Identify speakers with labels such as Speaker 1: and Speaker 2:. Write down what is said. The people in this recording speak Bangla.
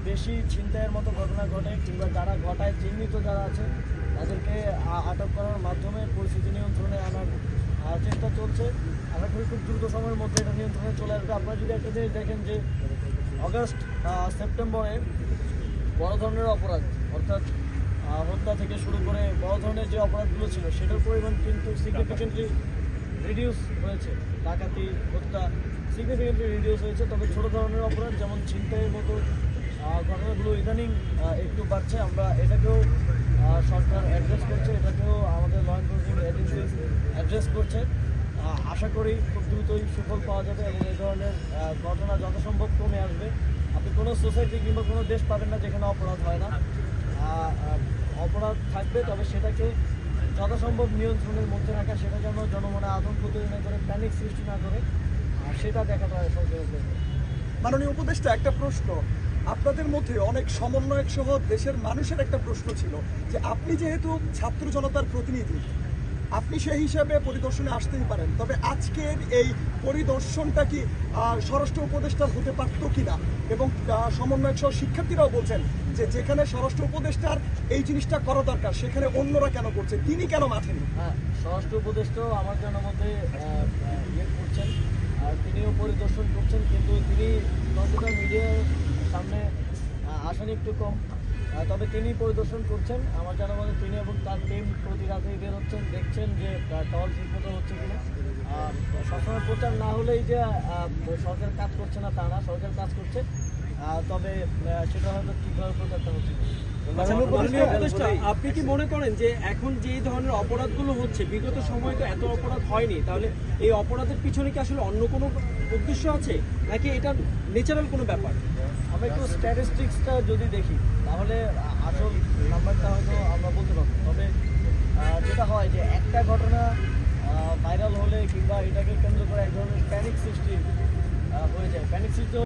Speaker 1: বেশি ছিনতাইয়ের মতো ঘটনা ঘটে কিংবা যারা ঘটায় চিহ্নিত যারা আছে তাদেরকে আটক করার মাধ্যমে পরিস্থিতি নিয়ন্ত্রণে আনার চেষ্টা চলছে। আশা করি খুব দ্রুত সময়ের মধ্যে এটা নিয়ন্ত্রণে চলে আসবে। আপনারা যদি একটা জিনিস দেখেন যে অগাস্ট সেপ্টেম্বরে বড় ধরনের অপরাধ অর্থাৎ হত্যা থেকে শুরু করে বড় ধরনের যে অপরাধগুলো ছিল সেটার পরিমাণ কিন্তু সিগনিফিকেন্টলি রিডিউস হয়েছে। ডাকাতি, হত্যা সিগনিফিকেন্টলি রিডিউস হয়েছে। তবে ছোটো ধরনের অপরাধ যেমন ছিনতাইয়ের মতো ঘটনাগুলো ইদানিং একটু বাড়ছে। আমরা এটাকেও সরকার অ্যাড্রেস করছে, এটাকেও আমাদের ল এনফোর্সমেন্ট এজেন্সিজ অ্যাড্রেস করছে। আশা করি খুব দ্রুতই সুফল পাওয়া যাবে এবং এই ধরনের ঘটনা যথাসম্ভব কমে আসবে। আপনি কোনো সোসাইটি কিংবা কোনো দেশ পাবেন না যেখানে অপরাধ হয় না। অপরাধ থাকবে, তবে সেটাকে যথাসম্ভব নিয়ন্ত্রণের মধ্যে রাখা, সেটা যেন জনমনে আতঙ্ক তৈরি না করে, প্যানিক সৃষ্টি না করে, সেটা দেখাটা সরকারের জন্য।
Speaker 2: মাননীয় উপদেষ্টা, একটা প্রশ্ন, আপনাদের মধ্যে অনেক সমন্বয়ক সহ দেশের মানুষের একটা প্রশ্ন ছিল যে আপনি যেহেতু ছাত্র জনতার প্রতিনিধি, আপনি সেই হিসাবে পরিদর্শনে আসতেই পারেন, তবে আজকের এই পরিদর্শনটা কি স্বরাষ্ট্র উপদেষ্টার হতে পারত কিনা? এবং সমন্বয়ক সহ শিক্ষার্থীরাও বলছেন যে যেখানে স্বরাষ্ট্র উপদেষ্টার এই জিনিসটা করা দরকার সেখানে অন্যরা কেন করছে, তিনি কেন মাঠে নেই?
Speaker 1: হ্যাঁ, স্বরাষ্ট্র উপদেষ্টাও আমার জানার মধ্যে ইয়ে করছেন, আর তিনিও পরিদর্শন করছেন, কিন্তু তিনি যতটা মিডিয়ার সামনে আসেন একটু কম। তবে তিনি পরিদর্শন করছেন আমার জানার মধ্যে। তিনি এবং তার টিম প্রতি রাতেই বের হচ্ছেন, দেখছেন যে টহল ঠিকমতো হচ্ছে কিনা। সবসময় প্রচার না হলেই যে সরকার কাজ করছে না তা না, সরকার কাজ করছে, তবে সেটা হয়তো ঠিকভাবে প্রচারটা হচ্ছে।
Speaker 3: আপনি কি মনে করেন যে এখন যে ধরনের অপরাধগুলো হচ্ছে, বিগত সময়ে তো এত অপরাধ হয়নি, তাহলে এই অপরাধের পিছনে কি আসলে অন্য কোনো উদ্দেশ্য আছে নাকি এটা ন্যাচারাল কোনো ব্যাপার?
Speaker 1: আমরা একটু স্ট্যাটিস্টিক্সটা যদি দেখি তাহলে আসল নাম্বারটা হয়তো আমরা বলতে পারবো। তবে যেটা হয় যে একটা ঘটনা ভাইরাল হলে কিংবা এটাকে কেন্দ্র করে এক ধরনের প্যানিক সৃষ্টি হয়ে যায়। প্যানিক সৃষ্টি